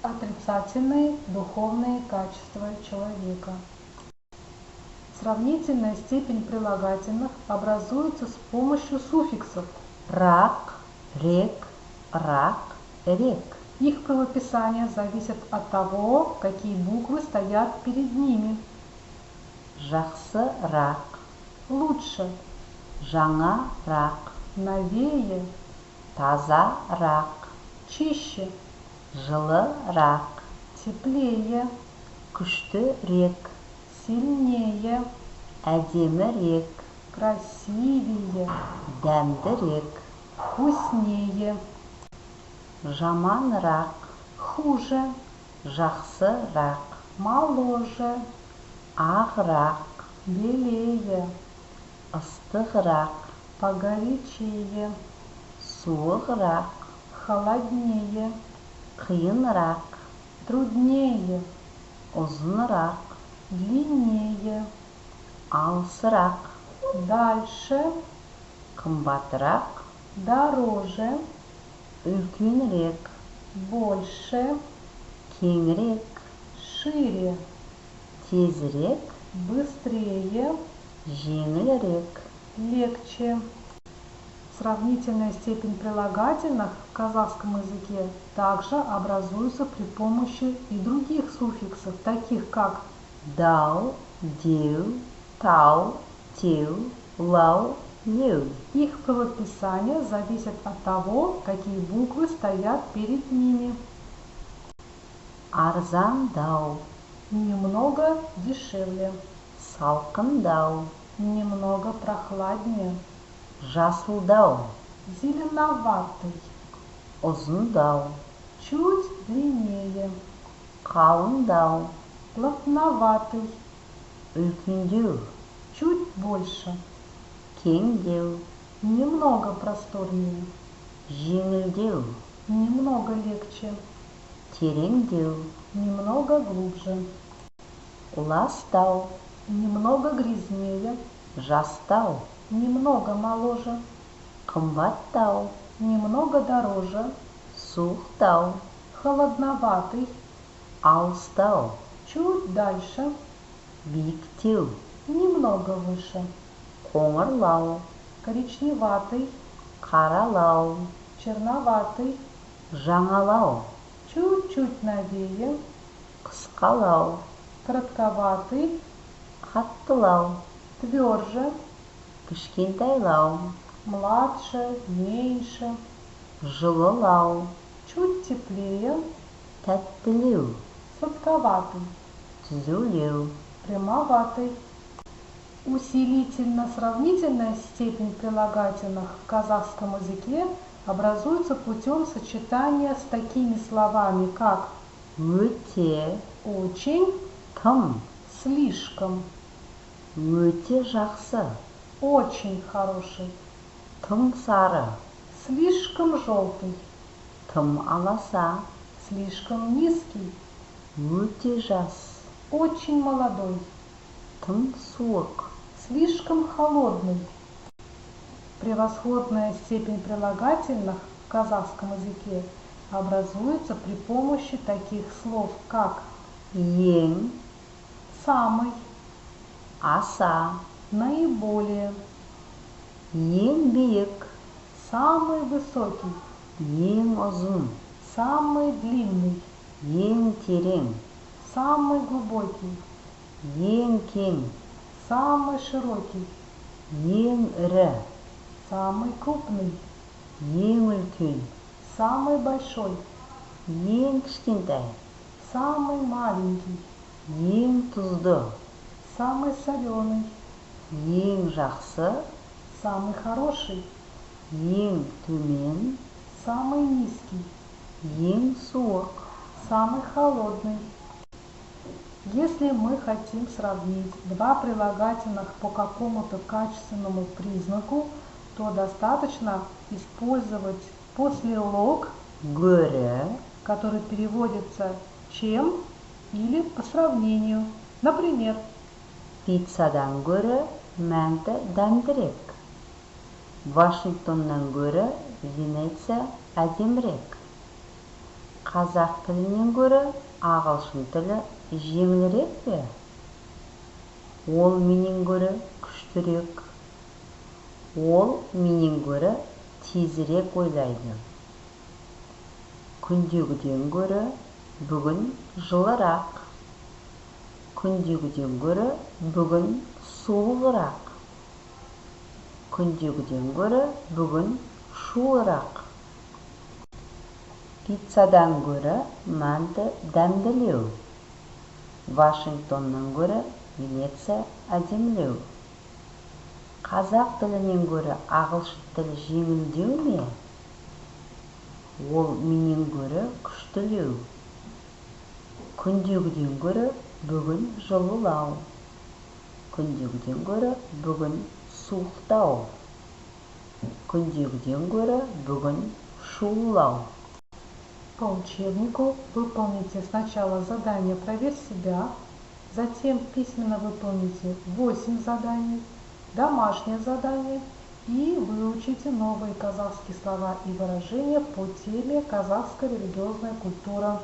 Отрицательные духовные качества человека. Сравнительная степень прилагательных образуется с помощью суффиксов рак, рек, рак, рек. Их правописание зависит от того, какие буквы стоят перед ними. Жақсырақ, Лучше, жаңарақ, новее, тазарақ, чище, жылырақ, теплее, күштірек, сильнее, әдемірек, красивее, дәмдірек, вкуснее, жаманырақ, хуже, жақсырақ, моложе, ағырақ, белее, ыстығырақ, погорячее, суығырақ, холоднее, қиынырақ, труднее, ұзынырақ, длиннее, алысырақ, дальше, қымбатырақ, дороже, үлкенірек, больше, кеңірек, шире, тезірек, быстрее, жеңілірек. легче. Сравнительная степень прилагательных в казахском языке также образуется при помощи и других суффиксов, таких как дау, деу, тау, теу, лау, леу. их правописание зависит от того, какие буквы стоят перед ними. Арзандау, Немного дешевле, салқындау, немного прохладнее, жасылдау, зеленоватый, ұзындау, чуть длиннее, қалыңдау, плотноватый, үлкендеу, чуть больше, кеңдеу, немного просторнее, жеңілдеу, немного легче, тереңдеу, немного глубже, ластау, немного грязнее, жастау, немного моложе, қымбаттау, немного дороже, суықтау, холодноватый, алыстау, чуть дальше, биіктеу, немного выше, қоңырлау, коричневатый, қаралау, черноватый, жаңалау, чуть-чуть новее, қысқалау, коротковатый, қаттылау, тверже, кішкентайлау, младше, меньше, жылылау, чуть теплее, тәттілеу, сладковатый, түзулеу. прямоватый. Усилительно-сравнительная степень прилагательных в казахском языке образуется путем сочетания с такими словами, как өте, очень, тым, слишком, өте жақсы, очень хороший, тым сары, слишком желтый, тым аласа, слишком низкий, өте жас, очень молодой, тым суық, слишком холодный. Превосходная степень прилагательных в казахском языке образуется при помощи таких слов, как ең, самый, аса, наиболее, ең биік, самый высокий, ең ұзын, самый длинный, ең терең, самый глубокий, ең кең, самый широкий, ең ірі, самый крупный, ең үлкен, самый большой, ең кішкентай, самый маленький, ең тұзды, самый соленый, ең жақсы, самый хороший, ең төмен, самый низкий, ең суық. самый холодный. Если мы хотим сравнить два прилагательных по какому-то качественному признаку, то достаточно использовать послелог, Гөрі, который переводится чем или по сравнению. Например, пиццадан гөрі мәнті дәмдірек. Вашингтоннан гөрі Венеция әдемірек. қазақ тілінен гөрі ағылшын тілі жеңілірек пе? Ол менен гөрі күштірек. Ол менен гөрі тезірек ойлайды. Күндегіден гөрі бүгін жылырақ. Күндегіден гөрі бүгін суығырақ. Күндегіден гөрі бүгін шуырақ. Пиццадан гөрі манты дәмділеу. Вашингтоннан гөрі Венеция әдемілеу. Қазақ тілінен гөрі ағылшын тілі жеңілдеу ме? Ол менен гөрі күштілеу. Күндегіден гөрі бүгін жылылау. Күндегіден гөрі бүгін суықтау. Күндегіден гөрі бүгін шуылау. По учебнику выполните сначала задание «Проверь себя», затем письменно выполните 8 заданий, домашнее задание и выучите новые казахские слова и выражения по теме «Казахская религиозная культура».